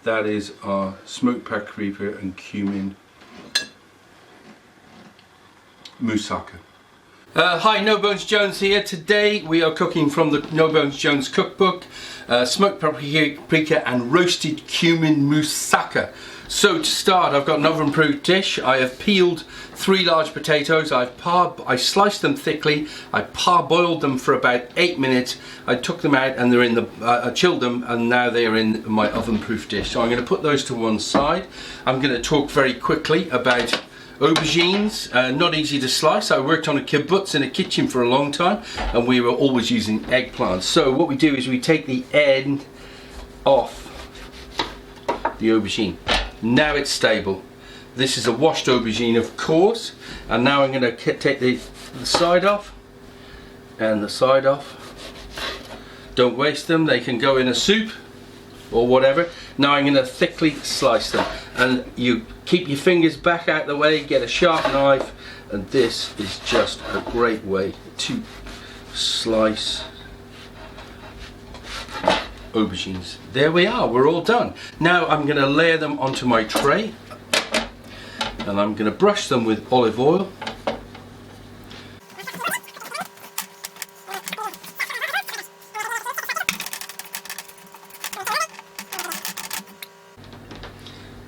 That is our smoked paprika and cumin moussaka. Hi, No Bones Jones here. Today we are cooking from the No Bones Jones cookbook, smoked paprika and roasted cumin moussaka. So to start, I've got an oven-proof dish. I have peeled 3 large potatoes. I sliced them thickly. I parboiled them for about 8 minutes. I took them out and they're in the I chilled them, and now they are in my oven-proof dish. So I'm going to put those to one side. I'm going to talk very quickly about aubergines. Not easy to slice. I worked on a kibbutz in a kitchen for a long time, and we were always using eggplants. So what we do is we take the end off the aubergine. Now it's stable. This is a washed aubergine, of course, and now I'm going to take the side off and the side off. Don't waste them, they can go in a soup or whatever. Now I'm going to thickly slice them, and you keep your fingers back out the way, get a sharp knife, and this is just a great way to slice aubergines. There we are, we're all done. Now I'm going to layer them onto my tray, and I'm going to brush them with olive oil.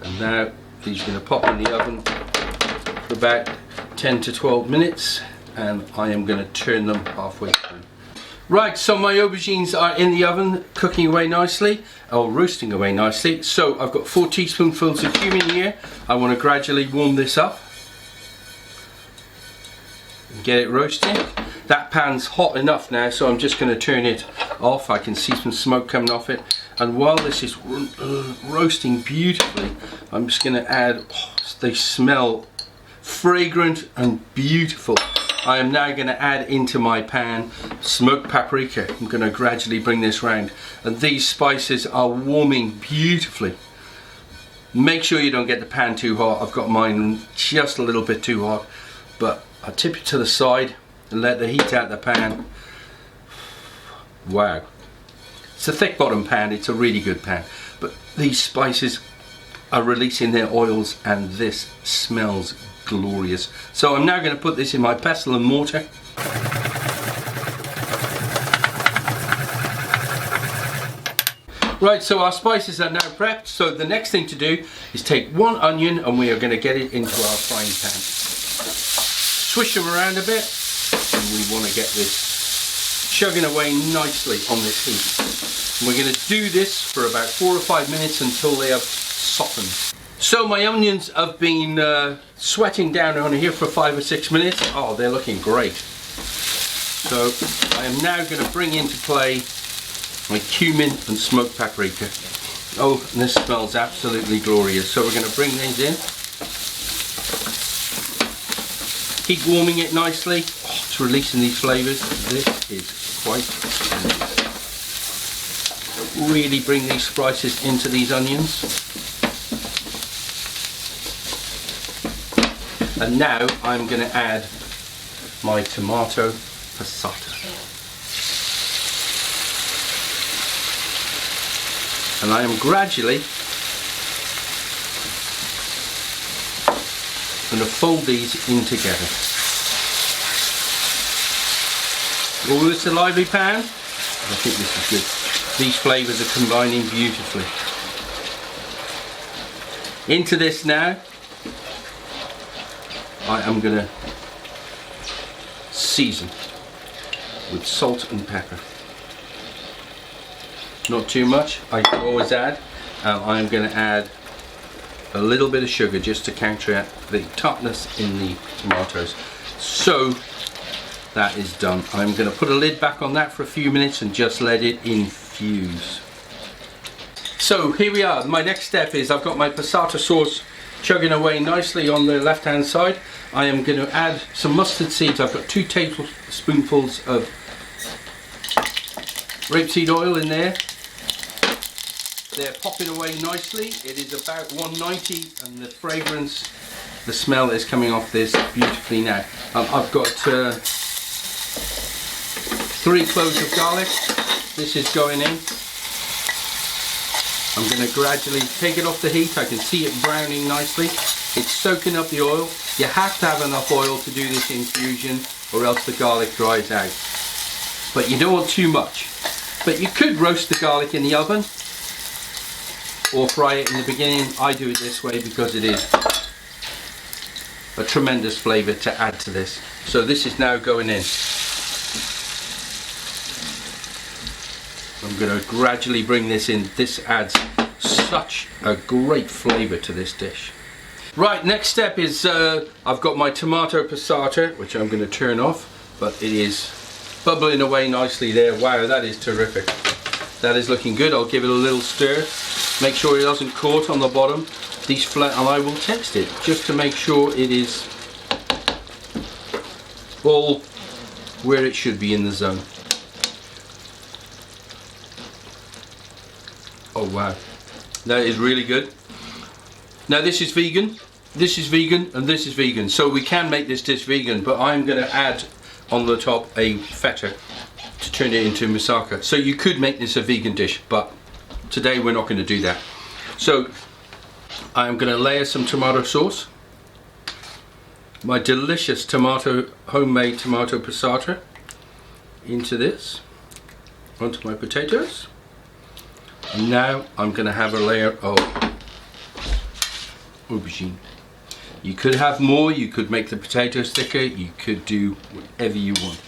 And now these are going to pop in the oven for about 10 to 12 minutes, and I am going to turn them halfway through. Right, so my aubergines are in the oven, cooking away nicely, or roasting away nicely. So I've got 4 teaspoonfuls of cumin here. I want to gradually warm this up and get it roasting. That pan's hot enough now, so I'm just going to turn it off. I can see some smoke coming off it. And while this is roasting beautifully, I'm just going to add, they smell fragrant and beautiful. I am now going to add into my pan smoked paprika. I'm going to gradually bring this round, and these spices are warming beautifully. Make sure you don't get the pan too hot. I've got mine just a little bit too hot, but I tip it to the side and let the heat out the pan. Wow, it's a thick bottom pan, it's a really good pan, but these spices are releasing their oils and this smells glorious. So I'm now going to put this in my pestle and mortar. Right, so our spices are now prepped. So the next thing to do is take 1 onion, and we are going to get it into our frying pan. Swish them around a bit, and we want to get this chugging away nicely on this heat. And we're going to do this for about 4 or 5 minutes until they have softened. So my onions have been sweating down on here for 5 or 6 minutes. Oh, they're looking great. So I am now going to bring into play my cumin and smoked paprika. Oh, and this smells absolutely glorious. So we're going to bring these in. Keep warming it nicely. Oh, it's releasing these flavours. This is quite nice. Really bring these spices into these onions. And now I'm going to add my tomato passata. And I am gradually going to fold these in together. Oh, it's a lively pan. I think this is good. These flavours are combining beautifully. Into this now, I am going to season with salt and pepper. Not too much, I can always add. I'm going to add a little bit of sugar just to counteract the tartness in the tomatoes. So that is done. I'm going to put a lid back on that for a few minutes and just let it infuse. So here we are. My next step is I've got my passata sauce chugging away nicely on the left hand side. I am going to add some mustard seeds. I've got 2 tablespoonfuls of rapeseed oil in there. They're popping away nicely. It is about 190, and the fragrance, the smell is coming off this beautifully now. I've got 3 cloves of garlic. This is going in. I'm going to gradually take it off the heat. I can see it browning nicely. It's soaking up the oil. You have to have enough oil to do this infusion or else the garlic dries out. But you don't want too much. But you could roast the garlic in the oven or fry it in the beginning. I do it this way because it is a tremendous flavour to add to this. So this is now going in. I'm going to gradually bring this in. This adds such a great flavour to this dish. Right, next step is I've got my tomato passata, which I'm going to turn off, but it is bubbling away nicely there. Wow, that is terrific. That is looking good. I'll give it a little stir. Make sure it doesn't coat on the bottom. These flat, and I will taste it just to make sure it is all where it should be in the zone. Oh wow, that is really good. Now this is vegan, and this is vegan, so we can make this dish vegan, but I'm going to add on the top a feta to turn it into moussaka. So you could make this a vegan dish, but today we're not going to do that. So I'm going to layer some tomato sauce, my delicious homemade tomato passata, into this, onto my potatoes. And now I'm going to have a layer of aubergine. You could have more, you could make the potatoes thicker, you could do whatever you want.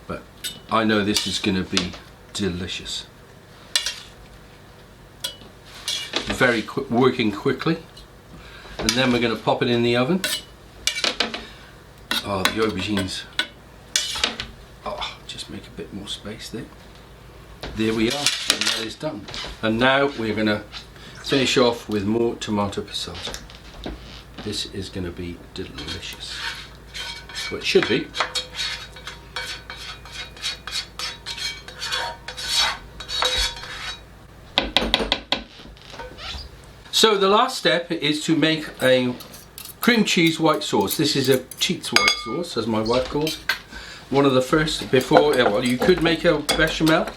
But I know this is going to be delicious. Very quick, working quickly. And then we're going to pop it in the oven. Oh, the aubergines. Oh, just make a bit more space there. There we are, and that is done. And now we're going to finish off with more tomato passata. This is going to be delicious. Well, it should be. So the last step is to make a cream cheese white sauce. This is a cheats white sauce, as my wife calls it. One of the first before, well, you could make a bechamel.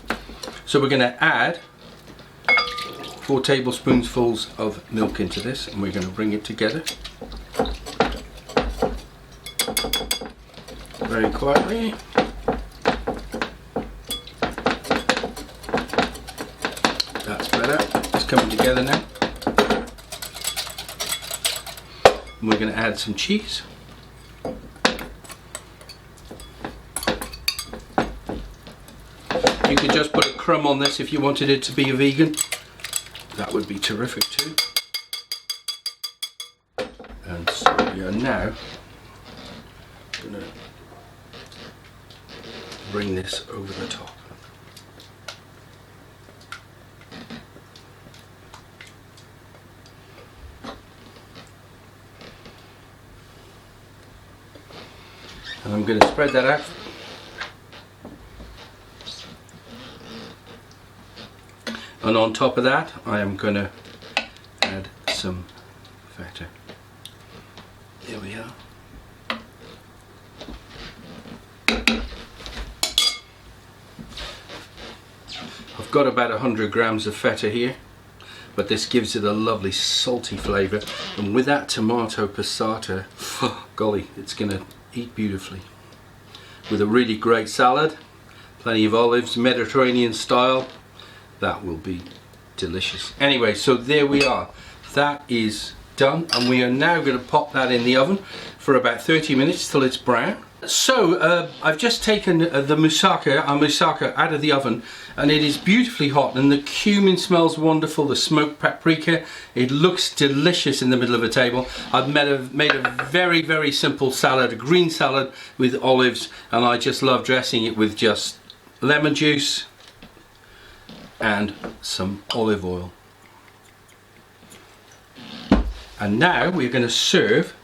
So we're going to add 4 tablespoonfuls of milk into this, and we're going to bring it together very quietly. That's better. It's coming together now. And we're going to add some cheese. You could just put a crumb on this if you wanted it to be a vegan. That would be terrific too. And so we are now going to bring this over the top. And I'm going to spread that out. And on top of that, I am going to add some feta. There we are. I've got about 100 grams of feta here, but this gives it a lovely salty flavour. And with that tomato passata, golly, it's going to eat beautifully. With a really great salad, plenty of olives, Mediterranean style. That will be delicious. Anyway, so there we are. That is done, and we are now going to pop that in the oven for about 30 minutes till it's brown. So I've just taken the moussaka out of the oven, and it is beautifully hot, and the cumin smells wonderful, the smoked paprika. It looks delicious in the middle of a table. I've made a very, very simple salad, a green salad with olives, and I just love dressing it with just lemon juice and some olive oil. And now we're going to serve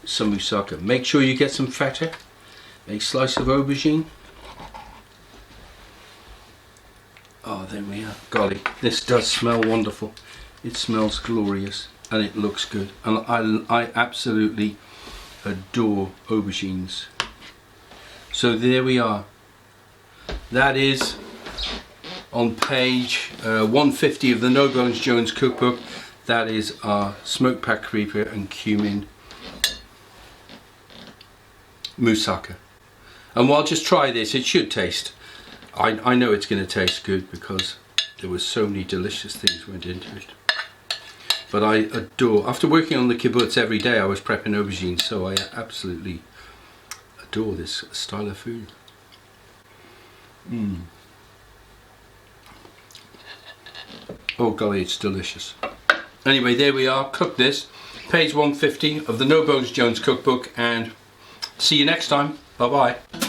some moussaka. Make sure you get some feta, a slice of aubergine. Oh, there we are. Golly, this does smell wonderful. It smells glorious and it looks good. And I absolutely adore aubergines. So there we are. That is on page 150 of the No Bones Jones cookbook. That is our smoked paprika and cumin moussaka. And while just try this, it should taste. I know it's going to taste good because there was so many delicious things went into it. But I adore, after working on the kibbutz every day, I was prepping aubergines, so I absolutely adore this style of food. Oh golly, it's delicious. Anyway, there we are, cook this. Page 150 of the No Bones Jones cookbook, and see you next time. Bye bye.